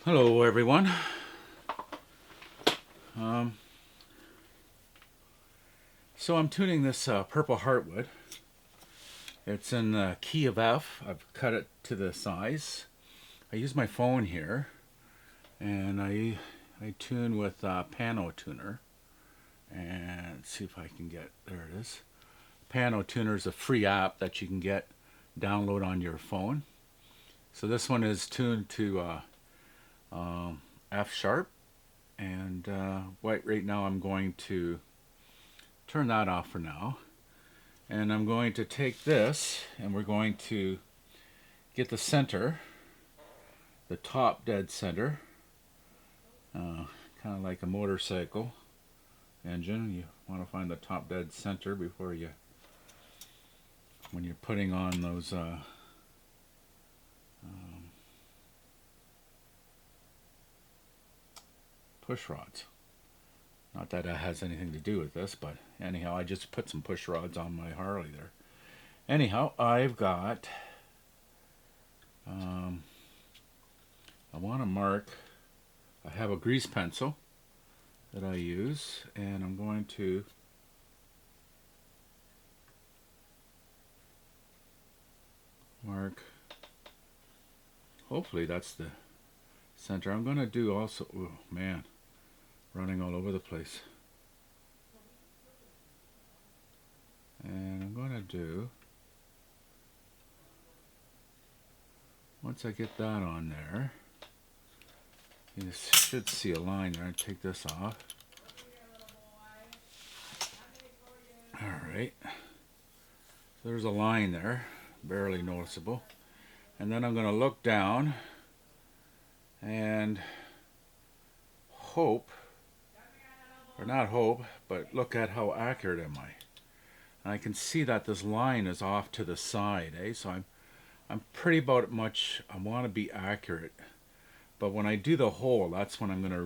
Hello everyone. Um, so I'm tuning this purple heartwood. It's in the key of F. I've cut it to the size. I use my phone here, and I tune with Pano Tuner. And let's see if I can get, there it is. Pano Tuner is a free app that you can get download on your phone. So this one is tuned to F sharp, and right now I'm going to turn that off for now. And I'm going to take this and we're going to get the center, the top dead center, kind of like a motorcycle engine. You want to find the top dead center before when you're putting on those push rods. Not that it has anything to do with this, but anyhow, I just put some push rods on my Harley there. Anyhow, I've got, I want to mark, I have a grease pencil that I use, and I'm going to mark, hopefully that's the center. I'm going to do also, oh man, running all over the place. And I'm going to do, once I get that on there, you should see a line there. I take this off. Alright, so there's a line there, barely noticeable. And then I'm going to look down and hope, or not hope, but look at how accurate am I. And I can see that this line is off to the side, so I'm pretty about much, I want to be accurate. But when I do the hole, that's when I'm going to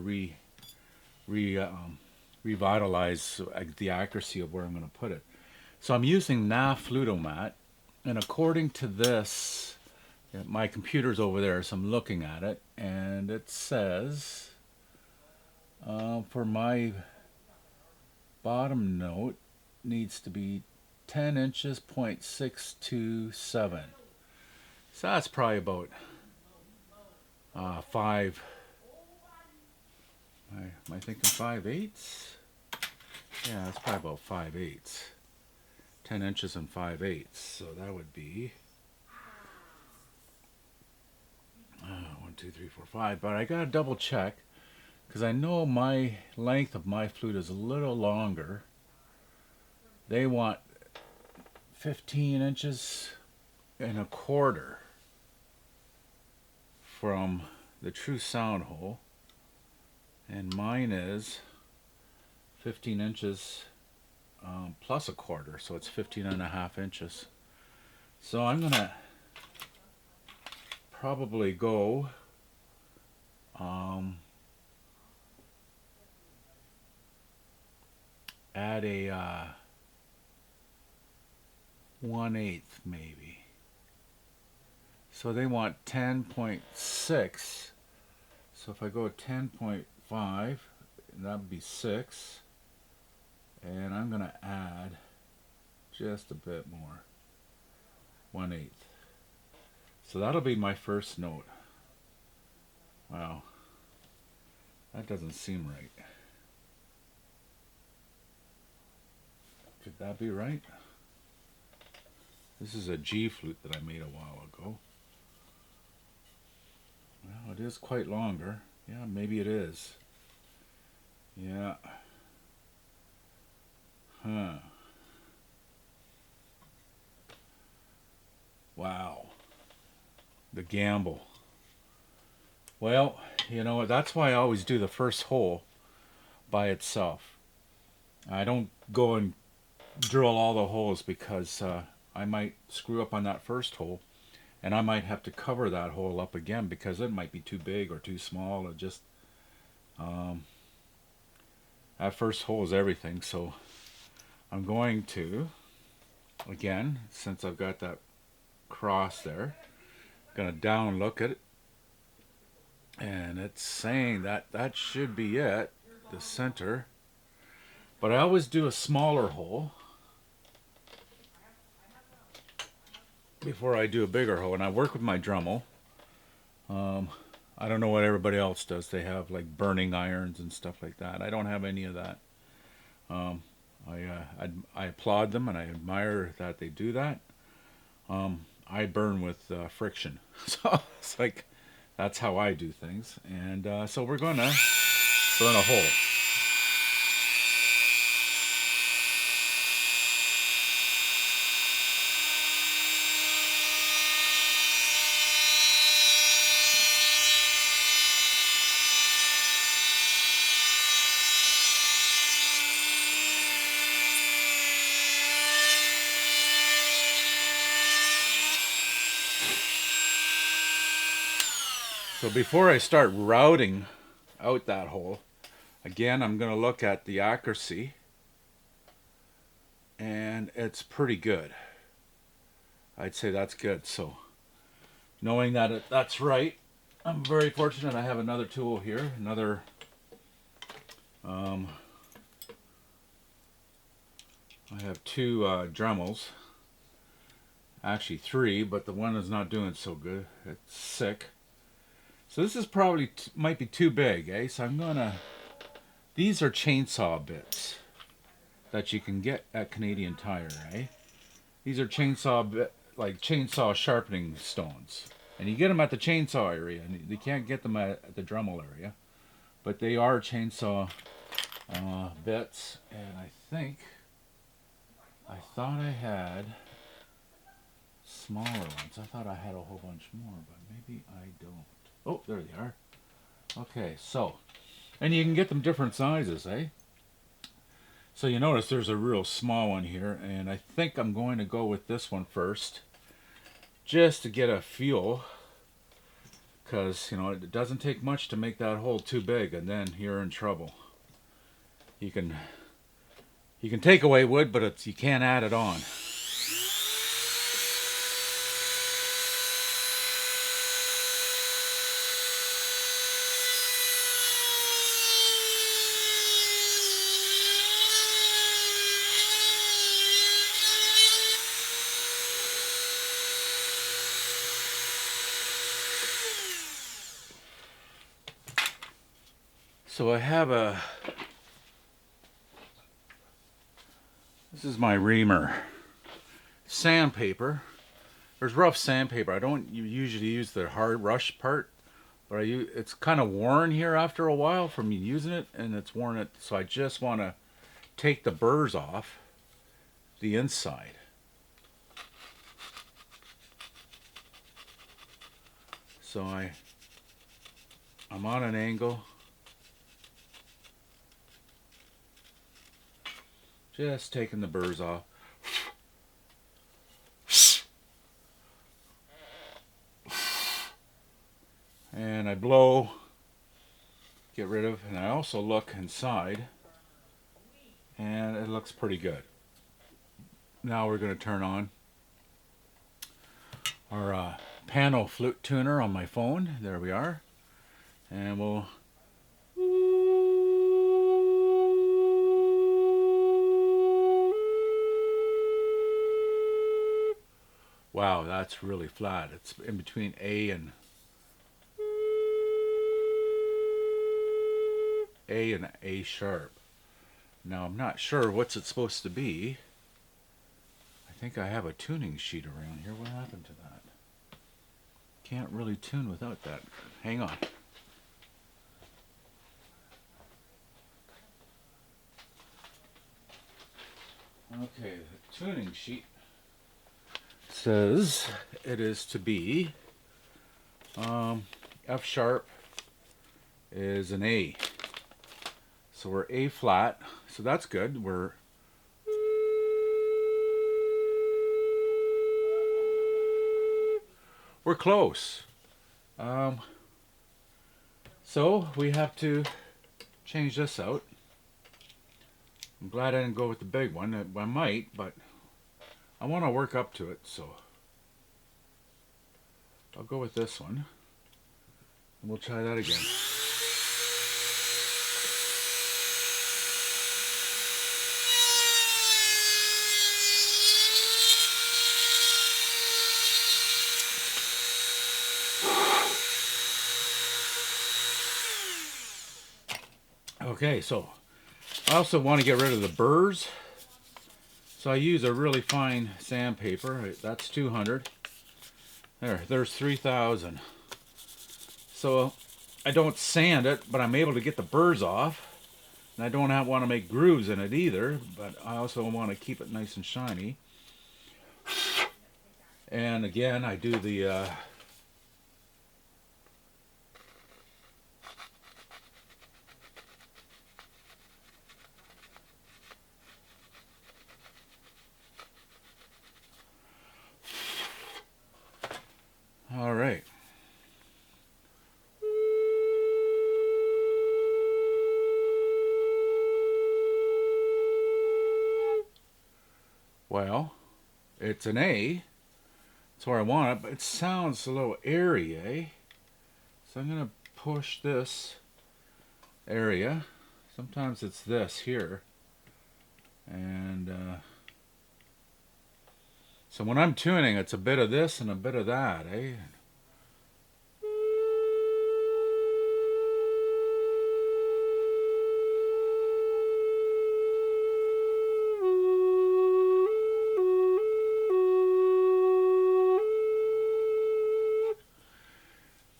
revitalize the accuracy of where I'm going to put it. So I'm using Flutomat, and according to this, my computer's over there, so I'm looking at it, and it says for my bottom note needs to be 10 inches, 0.627. So that's probably about 5. Am I thinking 5/8? Yeah, that's probably about 5/8. 10 inches and 5/8. So that would be 1, 2, 3, 4, 5. But I gotta double check because I know my length of my flute is a little longer. They want 15 inches and a quarter from the true sound hole, and mine is 15 inches plus a quarter, so it's 15.5 inches. So I'm gonna probably go add a 1/8 maybe. So they want 10.6. So if I go 10.5, that would be 6. And I'm going to add just a bit more. 1/8. So that'll be my first note. Wow. That doesn't seem right. Could that be right? This is a G flute that I made a while ago. Well, it is quite longer. Yeah, maybe it is. Yeah. Huh. Wow. The gamble. Well, you know, that's why I always do the first hole by itself. I don't go and drill all the holes because I might screw up on that first hole, and I might have to cover that hole up again because it might be too big or too small. It just that first hole is everything. So I'm going to, again, since I've got that cross there, gonna down look at it, And it's saying that that should be it, the center. But I always do a smaller hole before I do a bigger hole. And I work with my Dremel. Um, I don't know what everybody else does. They have like burning irons and stuff like that. I don't have any of that. Um, I applaud them and I admire that they do that. I burn with friction, so it's like that's how I do things. And so we're going to burn a hole. So before I start routing out that hole, again, I'm going to look at the accuracy, and it's pretty good. I'd say that's good. So knowing that that's right, I'm very fortunate. I have another tool here, another I have two Dremels, actually three, but the one is not doing so good. It's sick. So this is probably might be too big, eh? So I'm gonna. These are chainsaw bits that you can get at Canadian Tire, eh? These are like chainsaw sharpening stones, and you get them at the chainsaw area, and you can't get them at the Dremel area, but they are chainsaw bits. And I thought I had smaller ones. I thought I had a whole bunch more, but maybe I don't. Oh, there they are. Okay, so, and you can get them different sizes, eh? So you notice there's a real small one here, and I think I'm going to go with this one first, just to get a feel, because, you know, it doesn't take much to make that hole too big, and then you're in trouble. You can take away wood, but you can't add it on. So I have this is my reamer sandpaper. There's rough sandpaper. I don't usually use the hard rush part, but it's kind of worn here after a while from using it, and it's worn it. So I just want to take the burrs off the inside. So I'm on an angle. Just taking the burrs off. And I blow, get rid of, and I also look inside, and it looks pretty good. Now we're going to turn on our panel flute tuner on my phone. There we are. And we'll wow, that's really flat. It's in between A and A sharp. Now I'm not sure what's it supposed to be. I think I have a tuning sheet around here. What happened to that? Can't really tune without that. Hang on. Okay, the tuning sheet says it is to be F sharp is an A. So we're A flat, so that's good. We're close. So we have to change this out. I'm glad I didn't go with the big one. I might, but I want to work up to it, so I'll go with this one. We'll try that again. Okay, so I also want to get rid of the burrs. So I use a really fine sandpaper. That's 200. There's 3,000. So I don't sand it, but I'm able to get the burrs off. And I don't want to make grooves in it either, but I also want to keep it nice and shiny. And again, I do the all right. Well, it's an A. That's where I want it, but it sounds a little airy, eh? So I'm going to push this area. Sometimes it's this here. And so when I'm tuning, it's a bit of this and a bit of that, eh?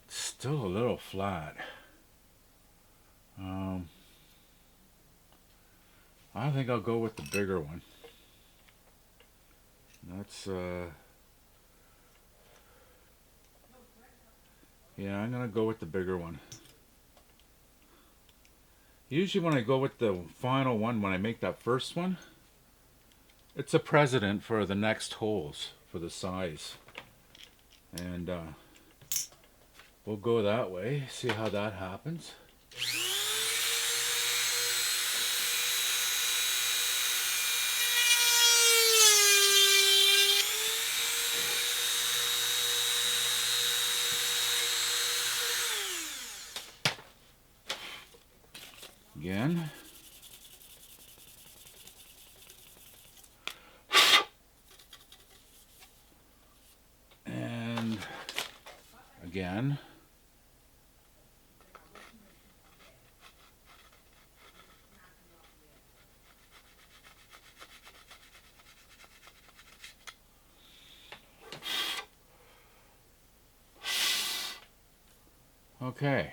Still a little flat. I think I'll go with the bigger one. That's yeah, I'm gonna go with the bigger one. Usually when I go with the final one, when I make that first one, it's a precedent for the next holes for the size. And we'll go that way, see how that happens. Again. And again. Okay.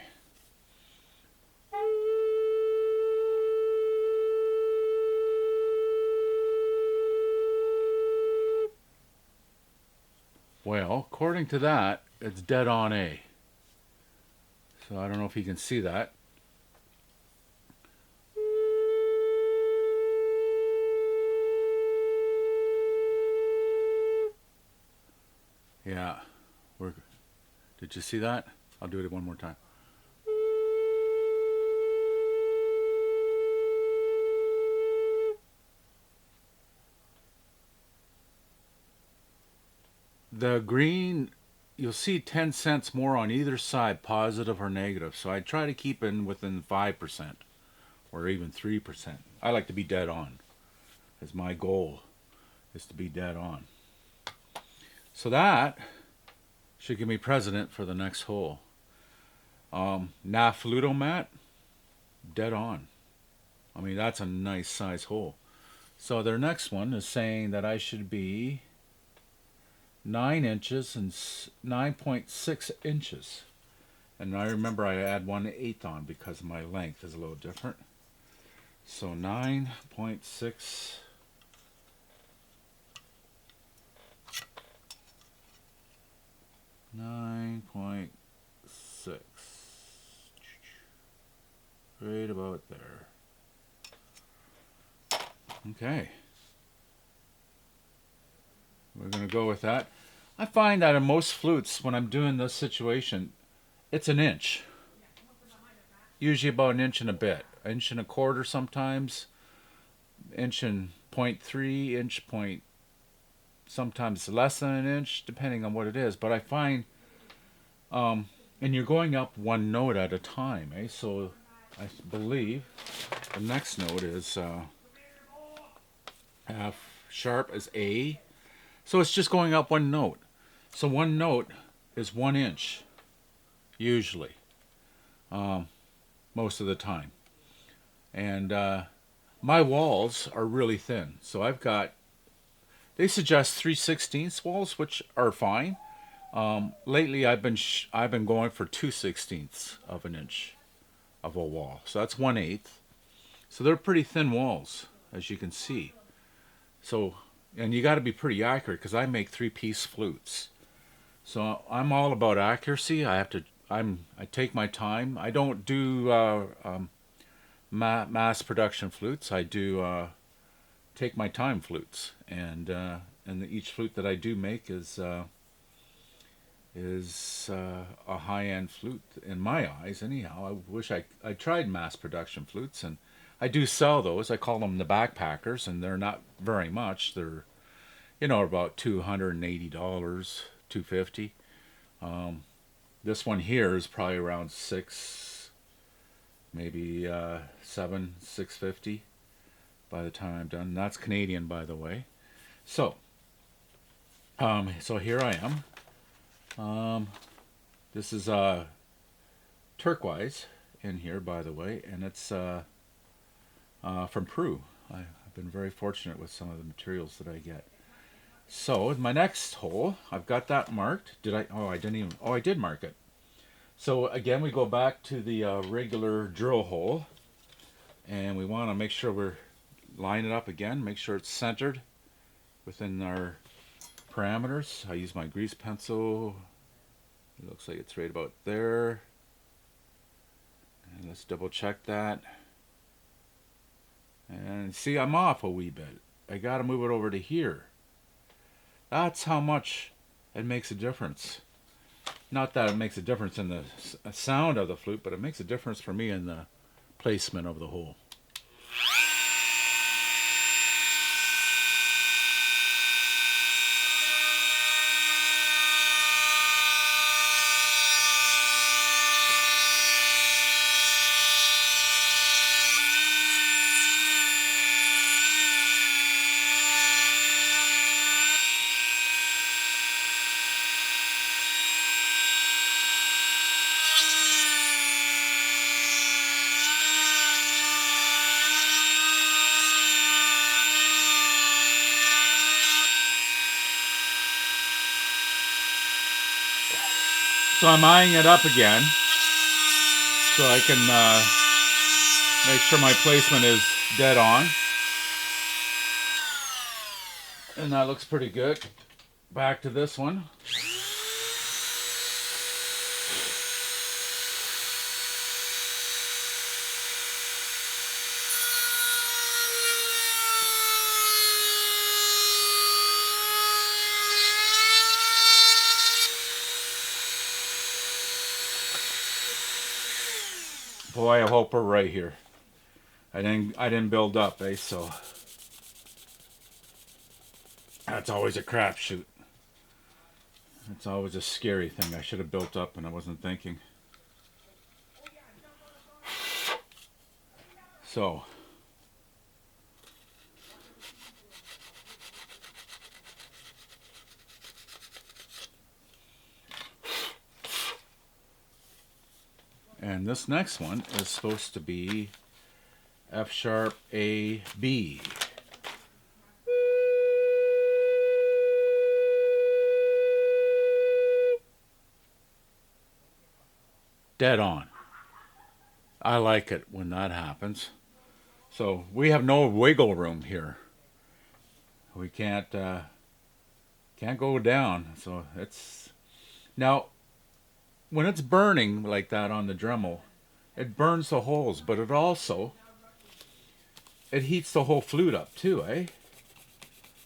Well, according to that, it's dead on A. So I don't know if you can see that. Yeah. Did you see that? I'll do it one more time. The green, you'll see 10 cents more on either side, positive or negative. So I try to keep it within 5% or even 3%. I like to be dead on. As my goal is to be dead on. So that should give me precedent for the next hole. Flute mat, dead on. I mean, that's a nice size hole. So their next one is saying that I should be 9 inches and 9.6 inches. And I remember I add 1/8 on because my length is a little different. So 9.6. Right about there. Okay. We're going to go with that. I find that in most flutes, when I'm doing this situation, it's an inch. Usually about an inch and a bit. An inch and a quarter sometimes. Inch and 0.3, inch point, sometimes less than an inch, depending on what it is. But I find and you're going up one note at a time, eh? So I believe the next note is F sharp is A. So it's just going up one note. So one note is 1 inch, usually, most of the time. And my walls are really thin. So I've got, they suggest 3/16 walls, which are fine. Lately I've been going for 2/16 of an inch of a wall. So that's 1/8. So they're pretty thin walls, as you can see. So, and you got to be pretty accurate because I make 3-piece flutes. So I'm all about accuracy. I take my time. I don't do mass production flutes. I do take my time flutes, and each flute that I do make is a high-end flute in my eyes. Anyhow, I wish I tried mass production flutes, and I do sell those. I call them the backpackers, and they're not very much. They're about $280, $250. This one here is probably around maybe $650 by the time I'm done. And that's Canadian, by the way. So, so here I am. This is turquoise in here, by the way, and it's from Peru. I've been very fortunate with some of the materials that I get. So my next hole, I've got that marked. Did I? Oh, I didn't even. Oh, I did mark it. So again, we go back to the regular drill hole, and we want to make sure we're line it up again. Make sure it's centered within our parameters. I use my grease pencil. It looks like it's right about there. And let's double check that. And see, I'm off a wee bit. I got to move it over to here. That's how much it makes a difference. Not that it makes a difference in the sound of the flute, but it makes a difference for me in the placement of the hole. So I'm eyeing it up again so I can make sure my placement is dead on. And that looks pretty good. Back to this one. Boy, I hope we're right here. I didn't build up, so that's always a crapshoot. It's always a scary thing. I should have built up and I wasn't thinking. So and this next one is supposed to be F sharp A B. Dead on. I like it when that happens. So we have no wiggle room here. We can't go down. So it's now when it's burning like that on the Dremel, it burns the holes, but it heats the whole flute up too, eh?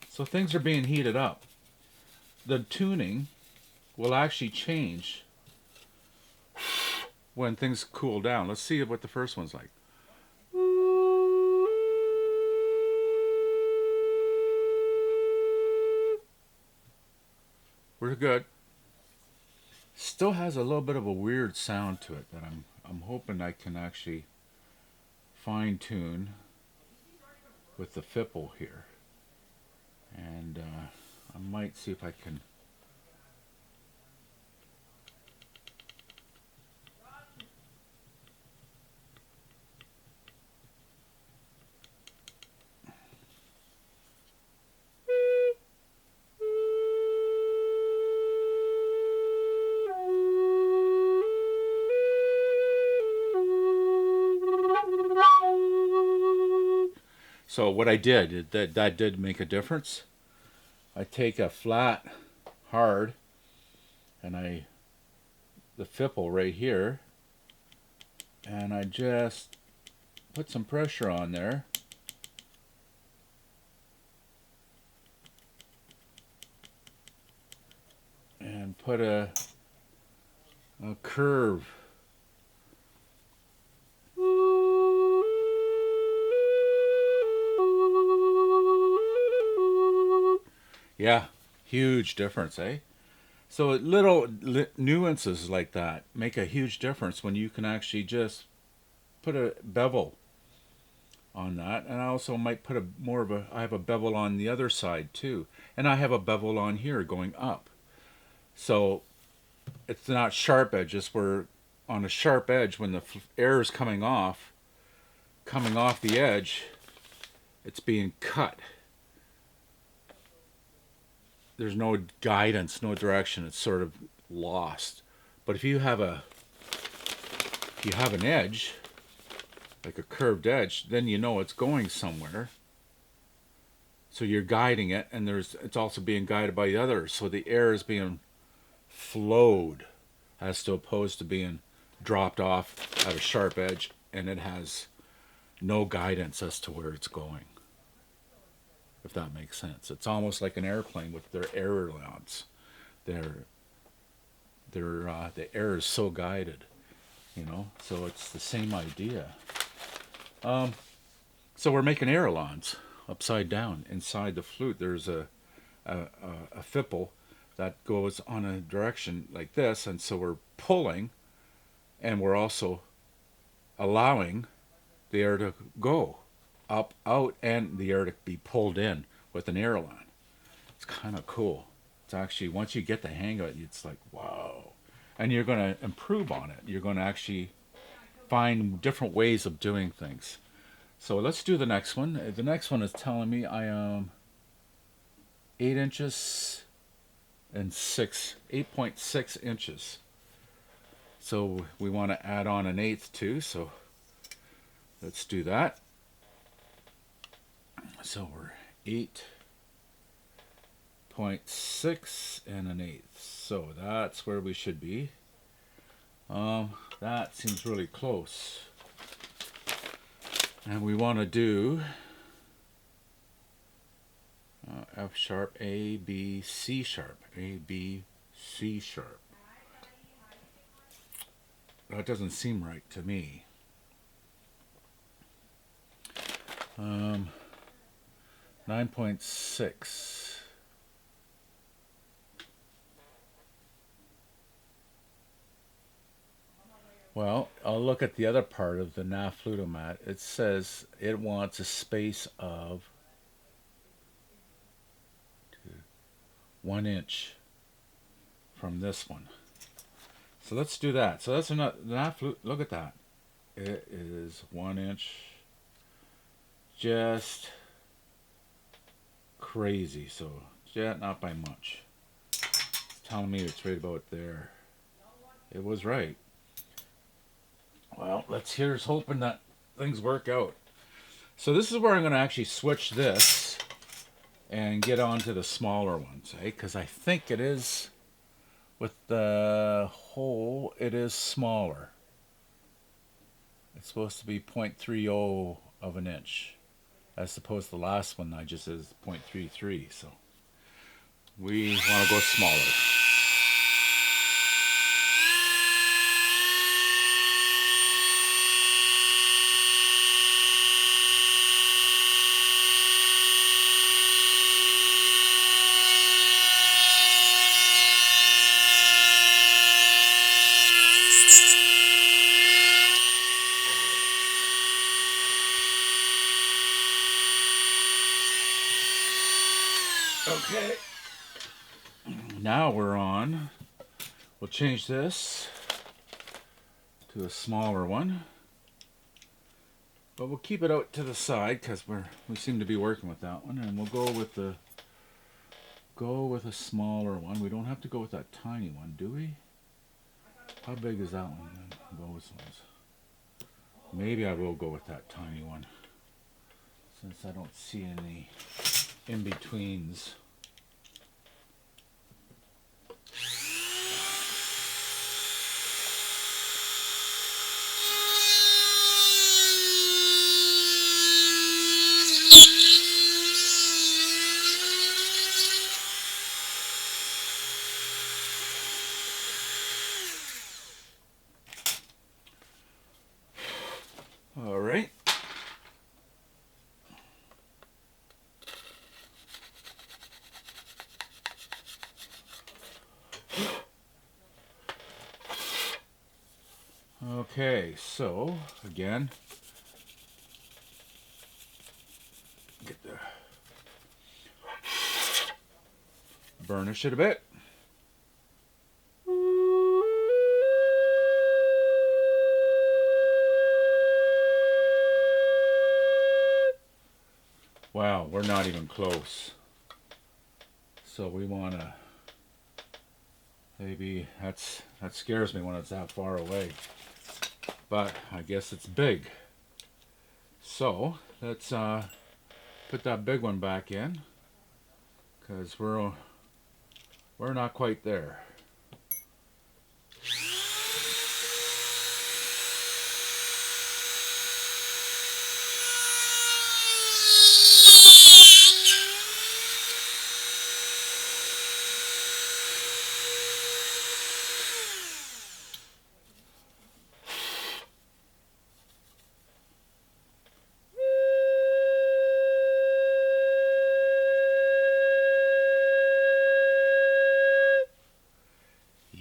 So things are being heated up. The tuning will actually change when things cool down. Let's see what the first one's like. We're good. Still has a little bit of a weird sound to it that I'm hoping I can actually fine tune with the fipple here, and I might see if I can. So what I did, that did make a difference. I take a flat hard and the fipple right here, and I just put some pressure on there, and put a curve. Yeah, huge difference, eh? So little nuances like that make a huge difference when you can actually just put a bevel on that. And I also might put I have a bevel on the other side too. And I have a bevel on here going up. So it's not sharp edges. We're on a sharp edge when the air is coming off the edge, it's being cut. There's no guidance, no direction. It's sort of lost. But if you have an edge, like a curved edge, then you know it's going somewhere. So you're guiding it, and it's also being guided by the others. So the air is being flowed, as to opposed to being dropped off at a sharp edge, and it has no guidance as to where it's going. If that makes sense, it's almost like an airplane with their ailerons. They're the air is so guided, So it's the same idea. So we're making ailerons upside down inside the flute. There's a fipple that goes on a direction like this, and so we're pulling, and we're also allowing the air to go up, out, and the air to be pulled in with an aileron. It's kind of cool. It's actually, once you get the hang of it, it's like, wow. And you're going to improve on it. You're going to actually find different ways of doing things. So let's do the next one. The next one is telling me I am 8 inches and 8.6 inches. So we want to add on an eighth too. So let's do that. So we're 8.6 and an eighth. So that's where we should be. That seems really close. And we want to do F sharp, A, B, C sharp, A, B, C sharp. That doesn't seem right to me. 9.6. Well, I'll look at the other part of the Flutomat. It says it wants a space of 1 inch from this one. So let's do that. So that's not flute. Look at that. It is 1 inch. Just crazy. So yeah, not by much. It's telling me it's right about there. It was right. Well, here's hoping that things work out. So this is where I'm going to actually switch this and get on to the smaller ones, because I think it is, with the hole, it is smaller. It's supposed to be 0.30 of an inch, as opposed to the last one I just is 0.33. So we want to go smaller. Okay, now we're on. We'll change this to a smaller one, but we'll keep it out to the side because we seem to be working with that one, and we'll go with a smaller one. We don't have to go with that tiny one, do we? How big is that one? Those ones. Maybe I will go with that tiny one, since I don't see any in-betweens. All right. Okay, so again, get the burnish it a bit. Wow, we're not even close. So we want to, maybe that scares me when it's that far away. But I guess it's big. So let's put that big one back in, because we're not quite there.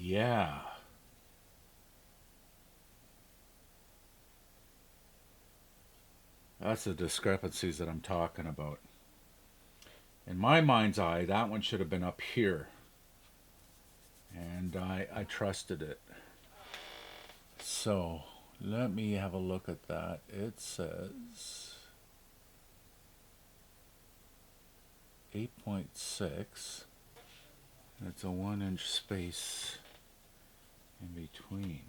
Yeah. That's the discrepancies that I'm talking about. In my mind's eye, that one should have been up here. And I trusted it. So, let me have a look at that. It says 8.6. It's a 1-inch space in between.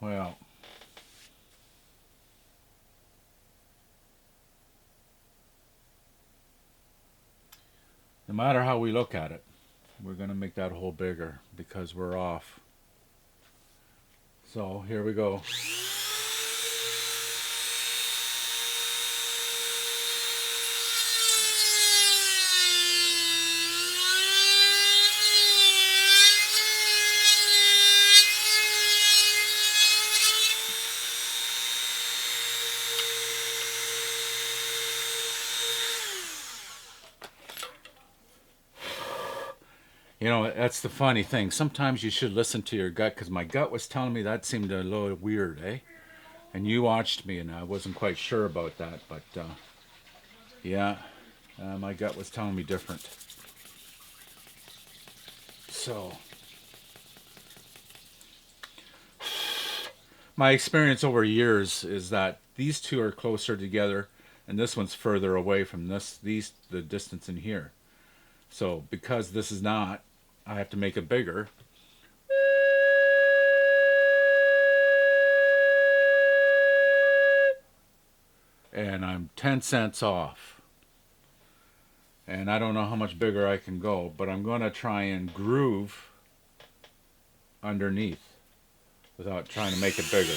Well, no matter how we look at it, we're going to make that hole bigger because we're off. So here we go. You know, that's the funny thing. Sometimes you should listen to your gut, because my gut was telling me that seemed a little weird, eh? And you watched me, and I wasn't quite sure about that, but yeah, my gut was telling me different. So, my experience over years is that these two are closer together, and this one's further away from the distance in here. So, because this is not, I have to make it bigger. And I'm 10 cents off. And I don't know how much bigger I can go, but I'm going to try and groove underneath without trying to make it bigger.